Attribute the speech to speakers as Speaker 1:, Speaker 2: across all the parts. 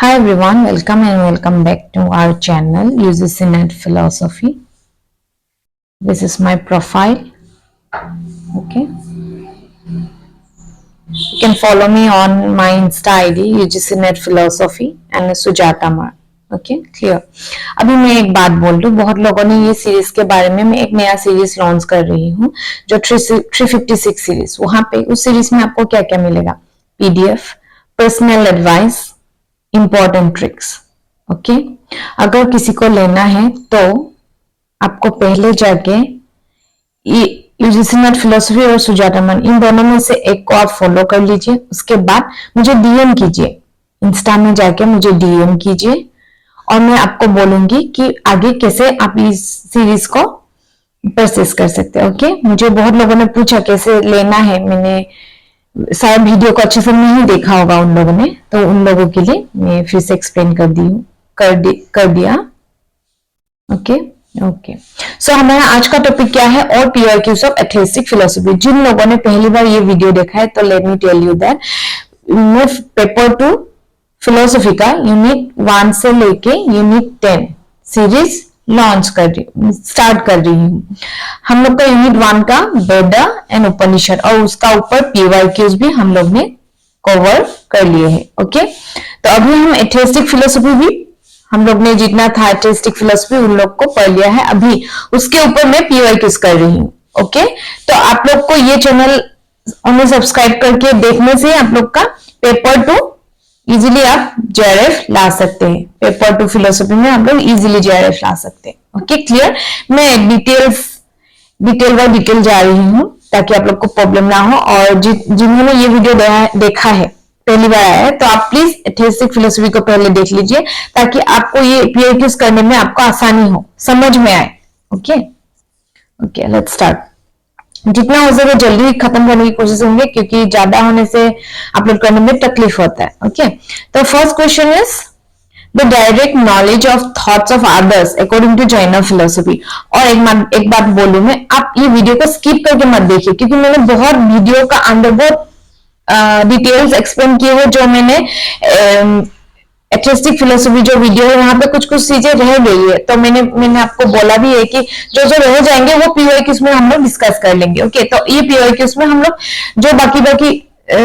Speaker 1: Hi everyone, welcome back to our channel UGC Net Philosophy. This is my profile. Okay, you can follow me on my Insta ID UGC Net Philosophy and Sujata Mar. Okay clear. अभी मैं एक बात बोल दूं, बहुत लोगों ने ये सीरीज के बारे में मैं एक नया सीरीज लॉन्च कर रही हूँ जो 356 सीरीज। वहां पे उस सीरीज में आपको क्या क्या मिलेगा? PDF, personal advice, important tricks. Okay, अगर किसी को लेना है तो आपको पहले जाके यूजीसी नेट फिलोसफी और सुजाता मन इन दोनों में से एक को आप फॉलो कर लीजिए। उसके बाद मुझे डीएम कीजिए, इंस्टा में जाके मुझे डीएम कीजिए और मैं आपको बोलूंगी कि आगे कैसे आप इस सीरीज को परचेस कर सकते हैं। ओके, मुझे बहुत लोगों ने पूछा कैसे लेना है, मैंने शायद वीडियो को अच्छे से नहीं देखा होगा उन लोगों ने, तो उन लोगों के लिए मैं फिर से एक्सप्लेन कर दिया। ओके ओके, सो हमारा आज का टॉपिक क्या है? और पीआईक्यूज ऑफ एथेइस्टिक फिलोसफी। जिन लोगों ने पहली बार ये वीडियो देखा है तो let me tell you that मैं पेपर 2 फिलोसफी का यूनिट 1 से लेके यूनिट 10 सीरीज स्टार्ट कर रही हूँ। हम लोग का यूनिट 1 का वेदा एंड उपनिषद और उसका ऊपर पीवाईक्यूज भी हम लोग ने कवर कर लिए हैं। ओके, तो अभी हम एथेइस्टिक फिलोसफी भी हम लोग ने जितना था एथेइस्टिक फिलोसफी उन लोग को पढ़ लिया है। अभी उसके ऊपर मैं पीवाईक्यूज कर रही हूँ। ओके, तो आप लोग को ये चैनल हमें सब्सक्राइब करके देखने से आप लोग का पेपर 2 इजीली आप जेआरएफ ला सकते हैं। पेपर 2 फिलोसफी में आप लोग इजीली जेआरएफ ला सकते हैं। Okay clear. मैं डिटेल बाय डिटेल जा रही हूँ ताकि आप लोग को प्रॉब्लम ना हो। और जिन्होंने ये वीडियो देखा है, पहली बार आया है, तो आप प्लीज एथेइस्टिक फिलोसफी को पहले देख लीजिए ताकि आपको ये पीआईक्यूज करने में आपको आसानी हो, समझ में आए। Okay okay, let's start. जितना हो सके जल्दी खत्म करने की कोशिश होंगे क्योंकि ज्यादा होने से अपलोड करने में तकलीफ होता है। ओके, तो first question is the direct knowledge of thoughts of others according to Jain philosophy. और एक बात बोलूं मैं, आप ये वीडियो को स्किप करके मत देखिए क्योंकि मैंने बहुत वीडियो का अंदर बहुत डिटेल्स एक्सप्लेन किए हैं। जो मैंने एथेइस्टिक फिलोसफी जो वीडियो है वहां पे कुछ चीजें रह गई है, तो मैंने आपको बोला भी है कि जो रह जाएंगे वो पीवाईक्यूज में हम लोग डिस्कस कर लेंगे। ओके, तो ये पीवाईक्यूज में हम लोग जो बाकी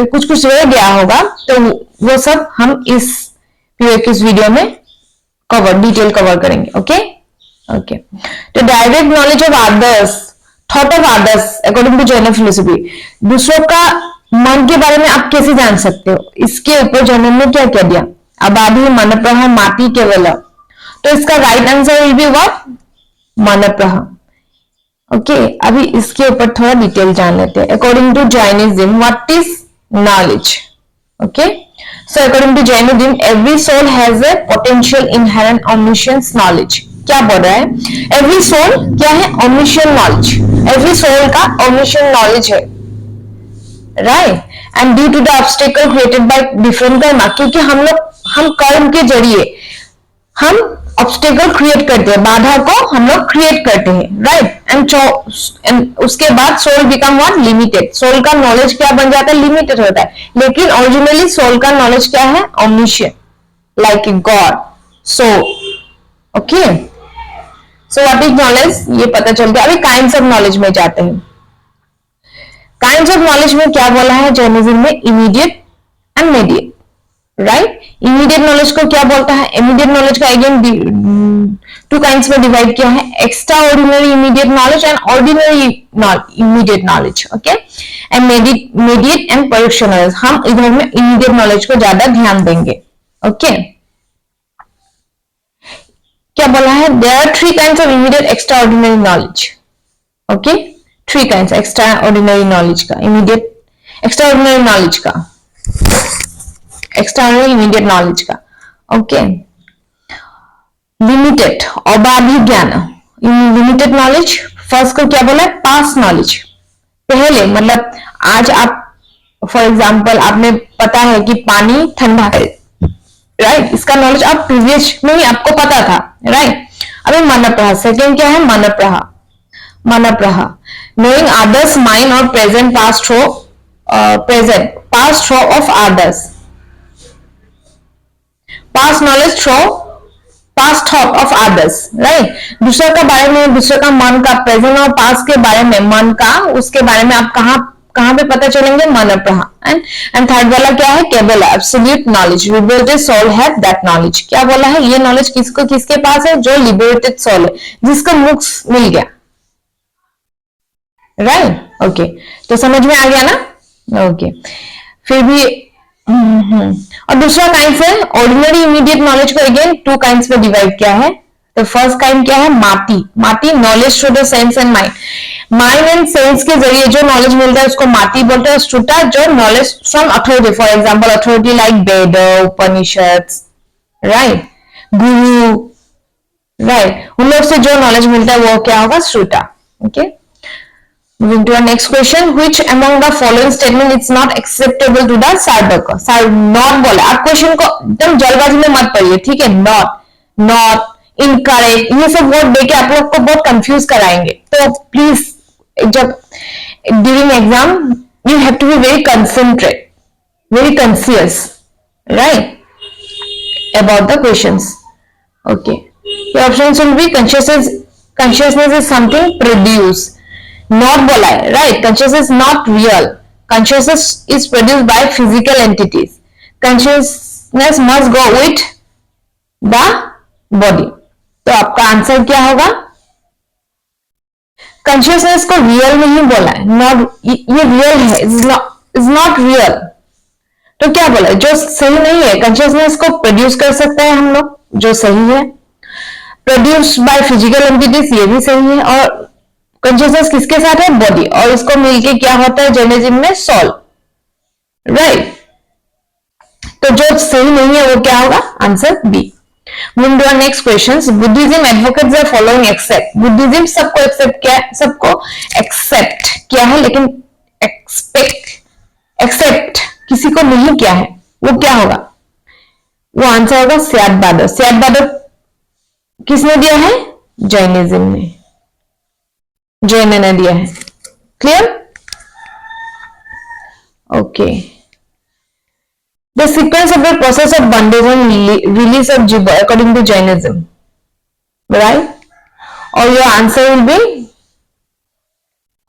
Speaker 1: कुछ रह गया होगा तो वो सब हम इस पीवाईक्यूज वीडियो में डिटेल कवर करेंगे। ओके ओके, तो direct knowledge of others, thought of others according to Jain philosophy, दूसरों का मन के बारे में आप कैसे जान सकते हो, इसके ऊपर जैन ने क्या क्या दिया? अबाधि मनप्रह माति केवल, तो इसका right answer will be what? मनप्रह। ओके, अभी इसके ऊपर थोड़ा डिटेल जान लेते हैं। According to Jainism what is knowledge? Okay, so according to Jainism every soul has a potential inherent omniscience knowledge. क्या बोल रहा है? एवरी सोल क्या है? Omniscient knowledge. एवरी सोल का ओमनिशियंट नॉलेज है, right. And due to the obstacle created by different karma, क्योंकि हम कर्म के जरिए हम ऑब्स्टेकल क्रिएट करते हैं, बाधा को हम लोग क्रिएट करते हैं, राइट। एंड उसके बाद soul become what? Limited. Soul का नॉलेज क्या बन जाता है? लिमिटेड होता है। लेकिन ओरिजिनली सोल का नॉलेज क्या है? Omniscient, like a God. So okay, so what is knowledge, ये पता चल गया। अभी काइंड्स ऑफ नॉलेज में जाते हैं। काइंड्स ऑफ नॉलेज में क्या बोला है जैनिज्म में? Immediate and mediate, right. Immediate knowledge को क्या बोलता है? इमीडिएट नॉलेज का अगेन 2 काइंड्स में डिवाइड किया है, extra ordinary immediate knowledge and ordinary immediate knowledge. Okay, and mediate and परोक्ष नॉलेज, हम इधर में इमीडिएट नॉलेज को ज्यादा ध्यान देंगे। ओके, क्या बोला है? There are 3 kinds of immediate extraordinary knowledge. Okay, 3 kinds extraordinary knowledge का, इमीडिएट एक्स्ट्रा ऑर्डिनरी नॉलेज का, एक्स्ट्रा ऑर्डिनरी इमीडिएट नॉलेज का। ओके, लिमिटेड अबाधि ज्ञान, लिमिटेड नॉलेज। फर्स्ट को क्या बोला है? Past knowledge. पहले मतलब आज आप फॉर एग्जांपल आपने पता है कि पानी ठंडा है, राइट। इसका नॉलेज आप प्रीवियस में ही आपको पता था, राइट। अभी मनप्रह, सेकेंड क्या है? मनप्रह। मनप्रह knowing others mind or present past through of others, pass knowledge through past thought of others, right. दूसरे का बारे में, दूसरे का मन का, प्रेजेंट और पास्ट के बारे में, मन का, उसके बारे में आप कहां पे पता चलेंगे? मन पर। एंड थर्ड वाला क्या है? केवल absolute knowledge, liberated soul have that knowledge. क्या बोला है? ये नॉलेज किसके पास है? जो लिबरेटेड सोल है, जिसको मोक्ष मिल गया, राइट। ओके, तो समझ में आ गया ना? ओके, फिर भी और दूसरा काइंड है ऑर्डिनरी इमीडिएट नॉलेज को अगेन टू काइंड्स में डिवाइड किया है। तो फर्स्ट काइंड क्या है? माती knowledge through the sense and mind, mind and sense के जरिए जो नॉलेज मिलता है उसको माती बोलते हैं। श्रुता जो knowledge from authority, for example authority like Veda, Upanishad, right, guru, right, उन लोग से जो नॉलेज मिलता है वो क्या होगा? Shruta. Okay, moving to our next question, which among the following statement is not acceptable to the साधक? नॉट बोला, आप क्वेश्चन को एकदम जल्दबाजी में मत पढ़िए, ठीक है? नॉट, इनकरेक्ट, ये सब वर्ड देके आप लोग को बहुत कंफ्यूज कराएंगे। तो प्लीज जब during exam you have to be very concentrate, very conscious, right, about the questions. Okay, option will be consciousness is something produced, not बोला है, right. Consciousness not real, consciousness is produced by physical entities, consciousness must go with the body. तो आपका answer क्या होगा? Consciousness को real नहीं बोला है, नॉट, ये रियल है, इज नॉट रियल। तो क्या बोला है? जो सही नहीं है, कॉन्शियसनेस को प्रोड्यूस कर सकते हैं हम लोग, जो सही है। प्रोड्यूस्ड बाय फिजिकल एंटिटीज, ये भी सही है। और कॉन्शियसनेस किसके साथ है? बॉडी, और इसको मिलके क्या होता है जैनिज्म में? Soul, right. तो जो सही नहीं है वो क्या होगा? Answer B. Moving to our next questions, Buddhism advocates the following except, Buddhism सबको एक्सेप्ट किया, सबको एक्सेप्ट किया है, लेकिन एक्सेप्ट किसी को नहीं किया है, वो क्या होगा? वो आंसर होगा स्यादवाद। स्यादवाद किसने दिया है? जैनिज्म ने, जैन ने दिया है। Clear? Okay, the sequence of the process of bondage and release of जीव अकॉर्डिंग टू जैनिज्म, राइट। और योर आंसर विल बी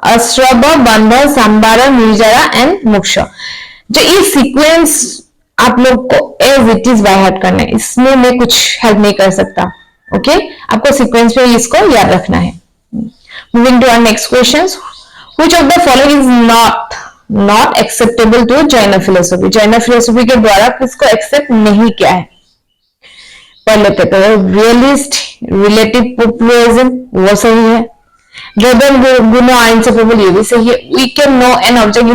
Speaker 1: अश्रब, बंधन, संबार, निर्जरा एंड मोक्ष। जो ये सीक्वेंस आप लोग को as it is by heart करना है, इसमें मैं कुछ हेल्प नहीं कर सकता। ओके, आपको सीक्वेंस पे इसको याद रखना है। Moving to our next questions, which of the following is not acceptable to Jaina philosophy? Jaina philosophy के द्वारा किसको एक्सेप्ट नहीं किया है? पहले पे तो रियलिस्ट, रिलेटिव पॉपुलरिज्म, वो सही है। वेदन गुण आइन से प्रबल, ये भी सही है। We can know an object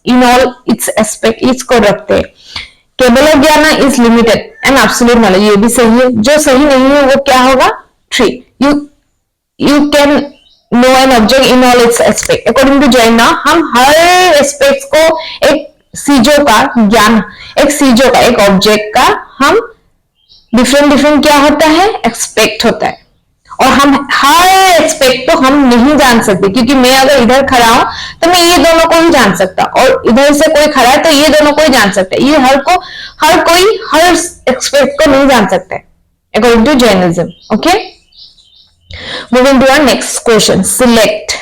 Speaker 1: in all its aspect, इसको रखते हैं। केवल ज्ञान is limited and absolute knowledge, ये भी सही है। जो सही नहीं है वो क्या होगा? 3, you can know an object in all its aspect. According to Jaina, हम हर एस्पेक्ट को एक चीजों का ज्ञान, एक चीजों का, एक ऑब्जेक्ट का हम डिफरेंट क्या होता है? एक्सपेक्ट होता है। और हम हर एक्सपेक्ट को हम नहीं जान सकते, क्योंकि मैं अगर इधर खड़ा हूं तो मैं ये दोनों को ही जान सकता, और इधर से कोई खड़ा है तो ये दोनों को ही जान सकता है। ये हर कोई हर एक्सपेक्ट को नहीं जान सकता है, according to Jainism. Okay, moving to our next question, select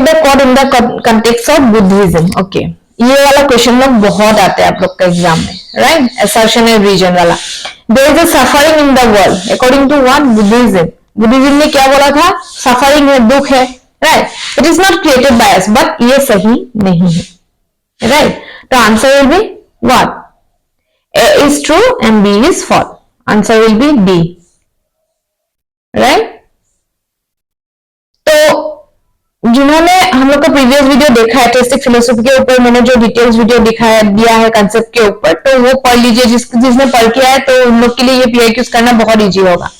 Speaker 1: the code in the context of Buddhism. Okay, ये वाला क्वेश्चन लोग बहुत आते हैं आप लोग का एग्जाम में, राइट? assertion and reason वाला। there is a suffering in the world according to what? Buddhism ने क्या बोला था? सफरिंग है, दुख है, right? It is not created by us, but ये सही नहीं है, राइट? तो answer will be what? A is true and B is false. Answer will B D, right? तो जिन्होंने हम लोग का प्रीवियस वीडियो देखा है टेस्टिक फिलोसफी के ऊपर, मैंने जो डिटेल्स वीडियो दिया है कंसेप्ट के ऊपर, तो वो पढ़ लीजिए। जिसने पढ़ किया है तो उन लोग के लिए ये पीआईक्यूज करना बहुत इजी होगा।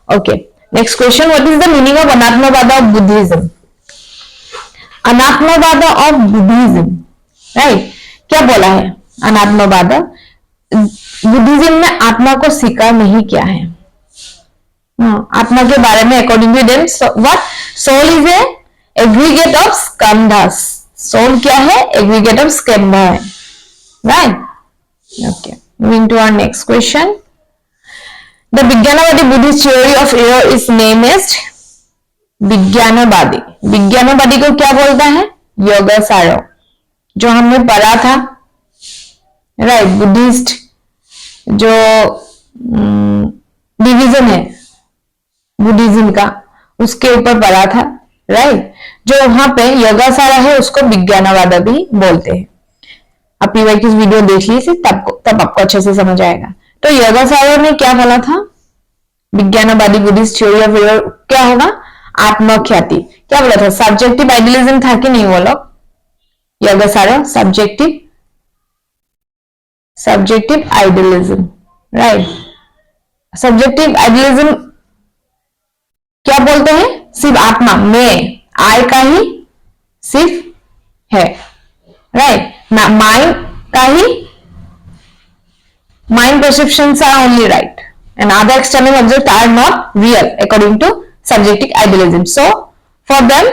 Speaker 1: Okay, next question, what is the meaning of Anatmavada of Buddhism? Anatmavada of Buddhism, right? क्या बोला है? अनात्मवाद, बुद्धिज्म में आत्मा को स्वीकार नहीं किया है। आत्मा के बारे में according to them what? Soul is a aggregate of skandhas. Soul क्या है? एग्रीगेट ऑफ स्कंध है, right? Okay, Moving to our next question. The Vijnanavadi Buddhist theory of error is named as विज्ञानवादी। विज्ञानवादी को क्या बोलता है? योगासारो, जो हमने पढ़ा था, राइट। बुद्धिस्ट जो डिवीजन है बुद्धिज्म का, उसके ऊपर पढ़ा था, राइट। जो वहां पे योगासारा है उसको विज्ञानवाद भी बोलते हैं। आप प्रीवियस वीडियो देख लीजिए, तब आपको अच्छे से समझ आएगा। तो योगासारा ने क्या बोला था? विज्ञानवादी बुद्धिस्ट थ्योरी ऑफ एरर क्या होगा? आत्मख्याति। क्या बोला था? सब्जेक्टिव आइडियलिज्म था कि नहीं वो लोग? Yogachara subjective idealism, right. Subjective idealism क्या बोलते हैं? सिर्फ आत्मा, मैं, आई का ही सिर्फ है, राइट। माइंड का ही, mind perceptions are only right and other external objects are not real according to subjective idealism. So for them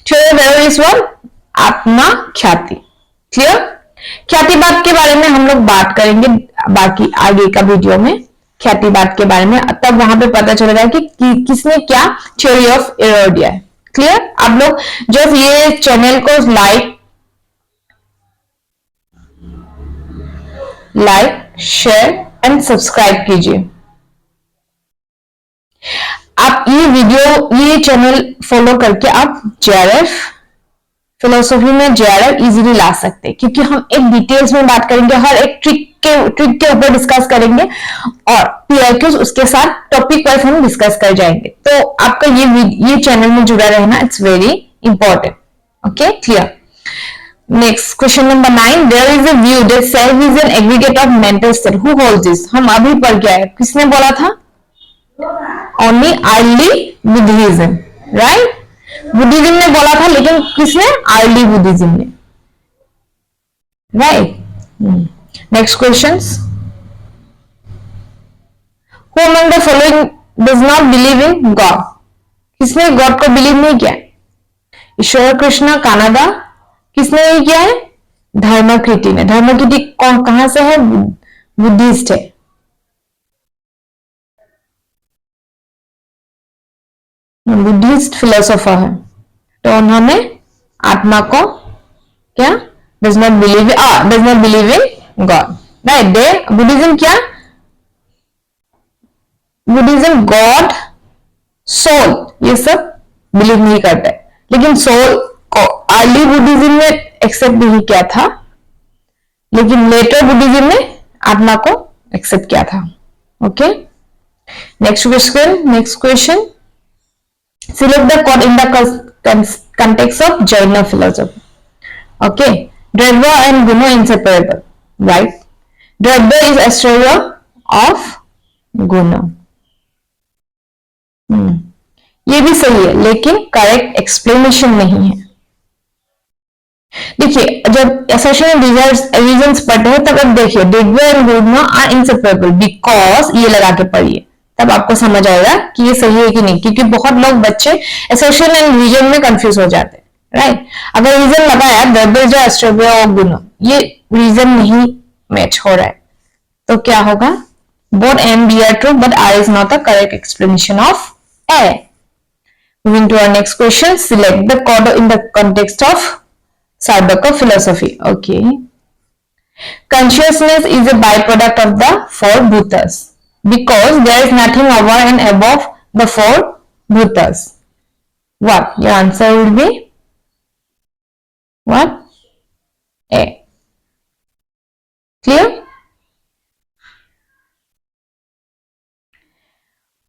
Speaker 1: theory of error is what? आत्मा ख्याति। क्लियर? ख्यातिवाद के बारे में हम लोग बात करेंगे बाकी आगे का वीडियो में, ख्यातिवाद के बारे में, तब वहां पे पता चलेगा कि किसने क्या थ्योरी ऑफ एरर दिया है। क्लियर? आप लोग जब ये चैनल को लाइक शेयर एंड सब्सक्राइब कीजिए। आप ये चैनल फॉलो करके आप जेआरएफ फिलोसॉफी में जेआरएफ इजीली ला सकते हैं, क्योंकि हम एक डिटेल्स में बात करेंगे, हर एक ट्रिक के ऊपर डिस्कस करेंगे और पीआईक्यूज उसके साथ टॉपिक वाइज हम डिस्कस कर जाएंगे। तो आपका ये चैनल में जुड़ा रहना it's very important. Okay, clear? Next question number 9। There is a view that self is an aggregate of mental state. Who holds this? हम अभी पढ़ के आए, किसने बोला था? Only early Buddhism, right. Buddhism ने बोला था, लेकिन किसने? अर्ली बुद्धिज्म ने, right. Next questions. Who among the following does not believe in God? किसने गॉड को बिलीव नहीं किया? ईश्वर कृष्ण कानाडा। किसने नहीं किया है? धर्मकृति ने। धर्मकृति कहां से है? बुद्धिस्ट है, बुद्धिस्ट फिलोसोफर है। तो उन्होंने आत्मा को क्या? Does not believe in God, right. They Buddhism क्या? बुद्धिज्म गॉड, सोल, ये सब बिलीव नहीं करते, लेकिन सोल को अर्ली बुद्धिज्म ने एक्सेप्ट नहीं किया था, लेकिन लेटर बुद्धिज्म ने आत्मा को एक्सेप्ट किया था। Okay, next question. Select the quote in the context of Jaina philosophy. Okay, Dravya and Guna inseparable, right? Dravya is Astraya of Guna. ये भी सही है, लेकिन करेक्ट एक्सप्लेनेशन नहीं है। देखिए, जब assertion रीजंस पढ़ते हैं तब अब देखिए Dravya and Guna are inseparable because ये लगा के पढ़िए, तब आपको समझ आएगा कि ये सही है कि नहीं, क्योंकि बहुत लोग बच्चे एसोसिएशन एंड रीजन में कंफ्यूज हो जाते हैं, राइट। अगर रीजन लगाया द्रव्य अस्ट्रव्य और गुण, ये रीजन नहीं मैच हो रहा है, तो क्या होगा? Both and B are true but R is not the correct explanation of A. Moving to our next question. Select the cord in the context of Charvaka philosophy. Okay, consciousness is a by product of the four bhutas because there is nothing over and above the four bhutas. What? Your answer will be what? A. Clear?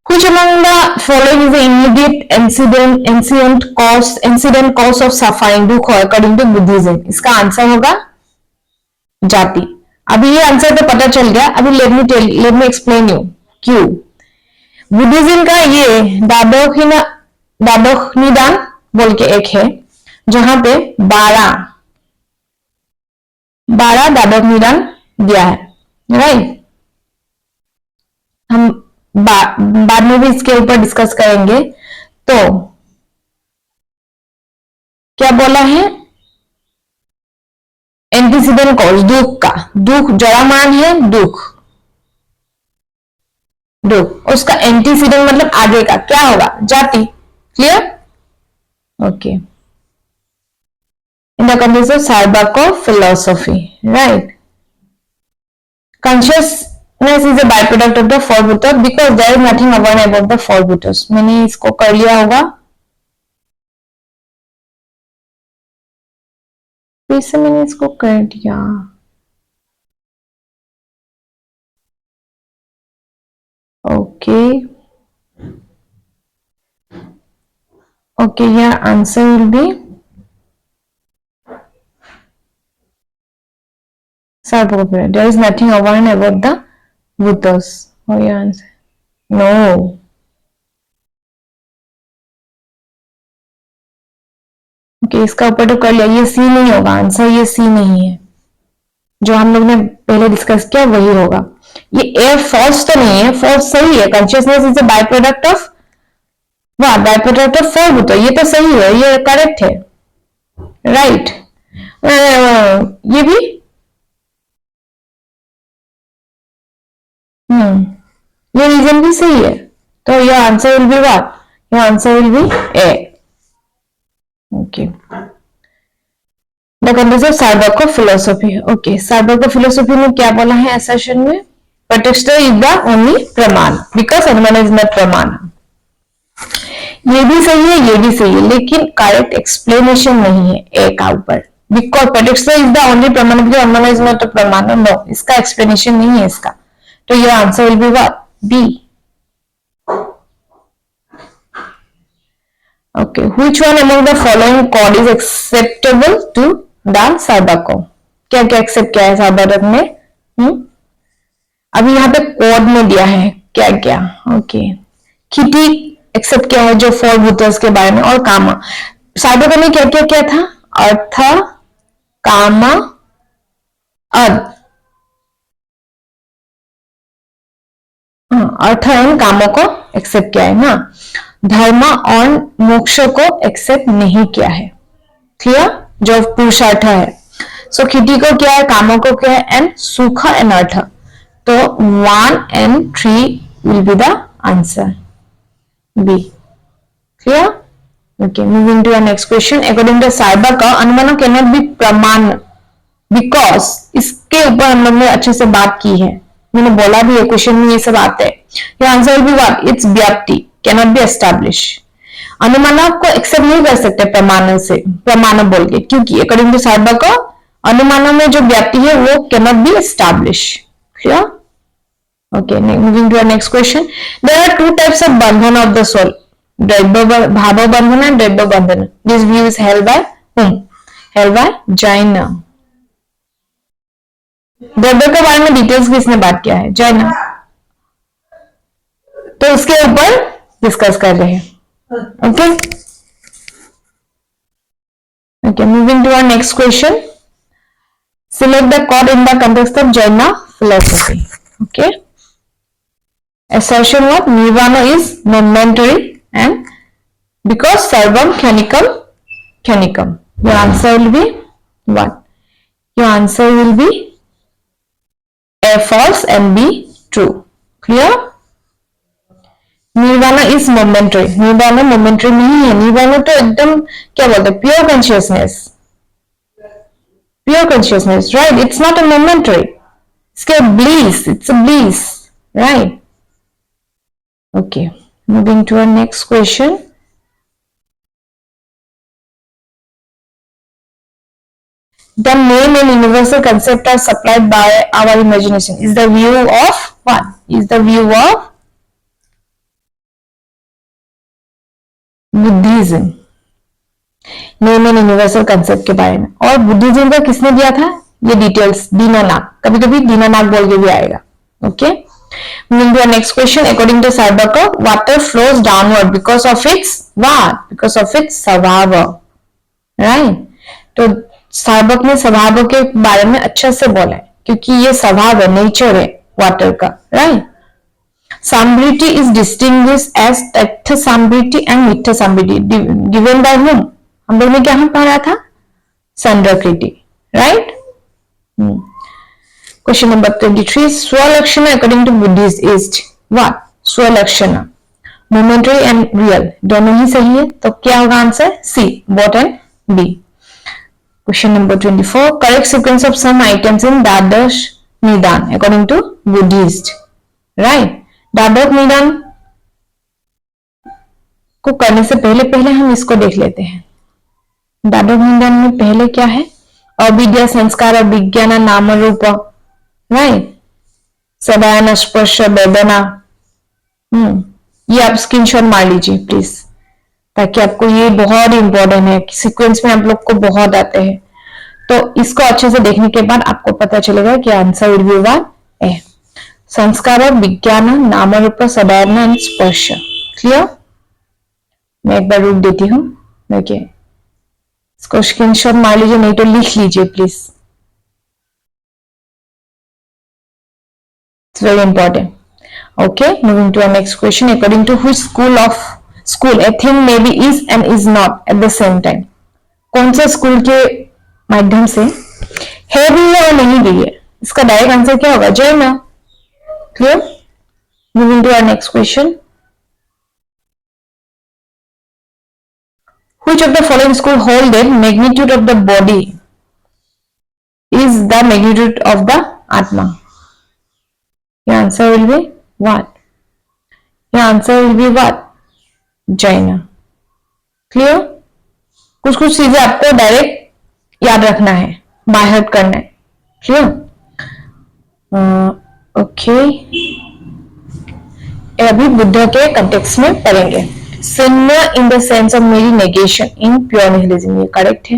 Speaker 1: Which among the following is the immediate incident cause of suffering, दुख according to Buddhism? इसका answer होगा जाति। अभी ये answer तो पता चल गया, अभी लेट मी एक्सप्लेन यू क्यों। बुद्धिज्म का ये द्वादश निदान बोल के एक है, जहां पे 12 द्वादश निदान दिया है, राइट। हम बाद में भी इसके ऊपर डिस्कस करेंगे। तो क्या बोला है? एंटीसीडेंट कॉज, दुख का, दुख जड़ामान है दुख, डू, उसका एंटीसीडेंट मतलब आगे का क्या होगा, जाति। Clear? Okay, in the context of सार्वभौम philosophy, right? Consciousness is a byproduct of the four bhutas because there is nothing above about the four bhutas. मैंने इसको कर लिया होगा, फिर से मैंने इसको कर दिया। Okay okay, your answer will be Sarvabhauma. There is nothing over and above the bhutas. Oh, your answer. No. Okay, इसका ऊपर तो कर लिया, ये सी नहीं होगा आंसर, ये सी नहीं है, जो हम लोग ने पहले डिस्कस किया वही होगा। ये ए फॉल्स तो नहीं है, फॉल्स सही है। Consciousness is a by product of, वाह, बाय प्रोडक्ट ऑफ फोर भूत, ये तो सही है, ये करेक्ट है, राइट? ये भी ये रीजन भी सही है, तो your answer will be what? Your answer will be A. Okay, the context of सार्वभौम फिलोसॉफी। ओके, सार्वभौम फिलोसॉफी में क्या बोला है असर्शन में? प्रत्यक्ष इज द ओनली प्रमाण बिकॉज अनुमान इज नॉट प्रमाण। ये भी सही है, ये भी सही है, लेकिन करेक्ट एक्सप्लेनेशन नहीं है ए का ऊपर, बिकॉज प्रत्यक्ष इज द ओनली प्रमाण बिकॉज अनुमान इज नॉट अ प्रमाण। नो, इसका एक्सप्लेनेशन नहीं है इसका, तो your answer will be what? B. Okay, which one among the following code is acceptable to the सार्वभौम? क्या क्या एक्सेप्ट किया है सार्वभौम में? अभी यहाँ पे कोड में दिया है क्या क्या। ओके, खिटी एक्सेप्ट किया है जो फोर भूतस के बारे में, और कामा। सार्वभौम में क्या क्या क्या था? अर्थ, काम, अर्थ, अर्थ एवं कामों को एक्सेप्ट किया है ना, धर्म और मोक्ष को एक्सेप्ट नहीं किया है। क्लियर? जो पुरुषार्थ है, सो खिटी को क्या है, कामों को क्या है, एंड सुख एंड अर्थ, तो 1 and 3 will be the answer, B. Clear? Okay, moving to our next question. According to सार्वभौम, अनुमान cannot be प्रमाण बिकॉज इसके ऊपर हम लोग ने अच्छे से बात की है, मैंने बोला भी है क्वेश्चन में ये सब आते हैं। ये आंसर भी व्हाट? इट्स व्याप्ति, कैनॉट बी एस्टैब्लिश। अनुमान को एक्सेप्ट नहीं कर सकते प्रमाण से, प्रमाण बोल के, क्योंकि अकॉर्डिंग टू सार्वभौम अनुमान में जो व्याप्ति है वो cannot be establish. Clear? Okay, moving to our next question. There are two types of बंधन ऑफ द सोल, द्रव्य भाव बंधन एंड द्रव्य बंधन। This view is held by whom? Held by Jain. द्रव्य के बारे में डिटेल्स किसने बात किया है? जैन। तो इसके ऊपर डिस्कस कर रहे हैं। Okay okay, moving to our next question. Select the cord in the context of Jain philosophy. Okay, assertion of nirvana is momentary and because sarvam क्षणिकम, your answer will be what? Your answer will be A false and B true. Clear? Nirvana is momentary, nirvana momentary नहीं है, निर्वाणा तो एकदम क्या बोलते हैं, pure consciousness, pure consciousness, right? It's not a momentary, इसके bliss, it's a bliss, right? Okay, moving to our next question. The name and universal concept are supplied by our imagination. Is the view of what? Is the view of Buddhism. Name and universal concept के बारे में, और Buddhism का किसने दिया था ये details? Dinanath, कभी कभी दीनानाथ बोल के भी आएगा। Okay, moving to our next question. According to Sarvabhauma, water flows downward because of its what? Because of its स्वभाव, right? तो सार्वभौम ने स्वभाव के बारे में अच्छा से बोला है, क्योंकि ये स्वभाव है, नेचर है वाटर का, राइट? साम्ब्रिटी इज डिस्टिंग्विश एज तथ्य साम्ब्रिटी एंड मिथ्या साम्ब्रिटी, गिवन बाय whom? हम लोग ने क्या पढ़ा था? संड्रकृति, right? Question number 23। Svalakshana according to Buddhist is what? Svalakshana, momentary and real दोनों ही सही है, तो क्या होगा answer? C, both and B. Question number 24, correct sequence of some items in Dvadasha Nidana according to Buddhist. Right, द्वादश निदान को करने से पहले हम इसको देख लेते हैं। द्वादश निदान में पहले क्या है? अविद्या, संस्कार, विज्ञान, नाम रूप। राइट, सदायन, स्पर्श, वेदना। ये आप स्क्रीनशॉट मार लीजिए प्लीज, ताकि आपको ये बहुत इंपॉर्टेंट है, सीक्वेंस में आप लोग को बहुत आते हैं, तो इसको अच्छे से देखने के बाद आपको पता चलेगा कि आंसर विल बी व्हाट ए, संस्कार, विज्ञान, नाम रूप, सदायन एंड स्पर्श। क्लियर? मैं एक बार रुक देती हूँ। देखिए, इसको स्क्रीनशॉट मार लीजिए, नहीं तो लिख लीजिए please, it's very important. Okay, moving to our next question. According to which school a thing may be is and is not at the same time? कौन से स्कूल के माध्यम से है भी है और नहीं भी है? इसका डायरेक्ट आंसर क्या होगा? Jain. Clear? Moving to our next question. Which of the following school hold that magnitude of the body is the magnitude of the Atma? Your answer will be what? Your answer will be what? Jaina. Clear? कुछ चीजें आपको direct याद रखना है, bye heart करना है। Clear? Okay, अभी बुद्ध के कंटेक्स्ट में पढ़ेंगे। शून्य in the sense of mere negation in pure nihilism, ये करेक्ट है।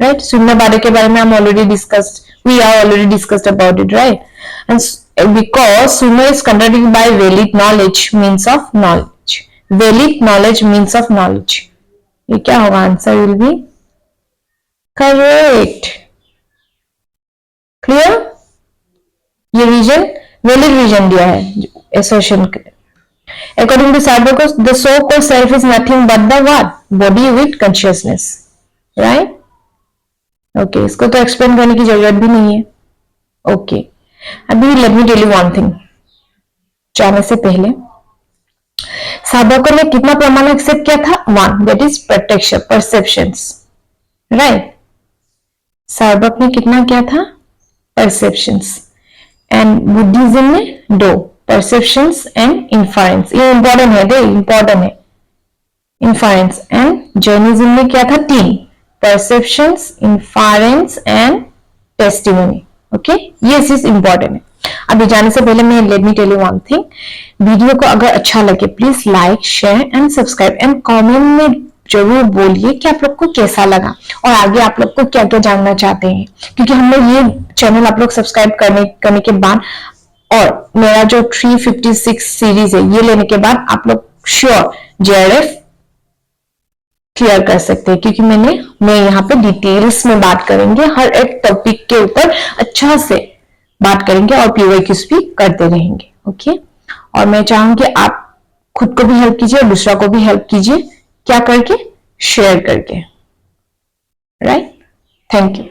Speaker 1: राइट, शून्यवाद के बारे में हम already we are already discussed about it, right? And because Sunya is contradicted by valid knowledge means of knowledge. Valid knowledge means of knowledge. ये क्या होगा? Answer will be correct. Clear? ये रीजन वैलिड रीजन दिया है assertion के। According to Sarvakos, the so-called self is nothing but the what? Body with consciousness. Right? Okay, इसको तो explain करने की जरूरत भी नहीं है। Okay. अभी let me tell you one thing, जाने से पहले साधकों ने कितना प्रमाण एक्सेप्ट किया था? वन, दैट इज प्रत्यक्ष, परसेप्शंस। राइट, साधक ने कितना किया था? परसेप्शंस। एंड बुद्धिज्म ने दो, परसेप्शंस एंड इन्फरेंस। ये इंपॉर्टेंट है, दे इंपॉर्टेंट है, इन्फरेंस। एंड जैनिज्म ने किया था तीन, perceptions, inference and testimony. Okay, ये चीज इंपॉर्टेंट है। अभी जाने से पहले मैं let me tell you one thing, video को अगर अच्छा लगे please like, share and subscribe and comment में जरूर बोलिए कि आप लोग को कैसा लगा और आगे आप लोग को क्या क्या जानना चाहते हैं, क्योंकि हम लोग ये चैनल आप लोग सब्सक्राइब करने के बाद और मेरा जो 356 सीरीज है ये लेने के बाद आप लोग श्योर JRF क्लियर कर सकते हैं, क्योंकि मैं यहाँ पे डिटेल्स में बात करेंगे, हर एक टॉपिक के ऊपर अच्छा से बात करेंगे और PYQs भी करते रहेंगे। ओके, और मैं चाहूंगी आप खुद को भी हेल्प कीजिए और दूसरा को भी हेल्प कीजिए, क्या करके? शेयर करके। Right, thank you.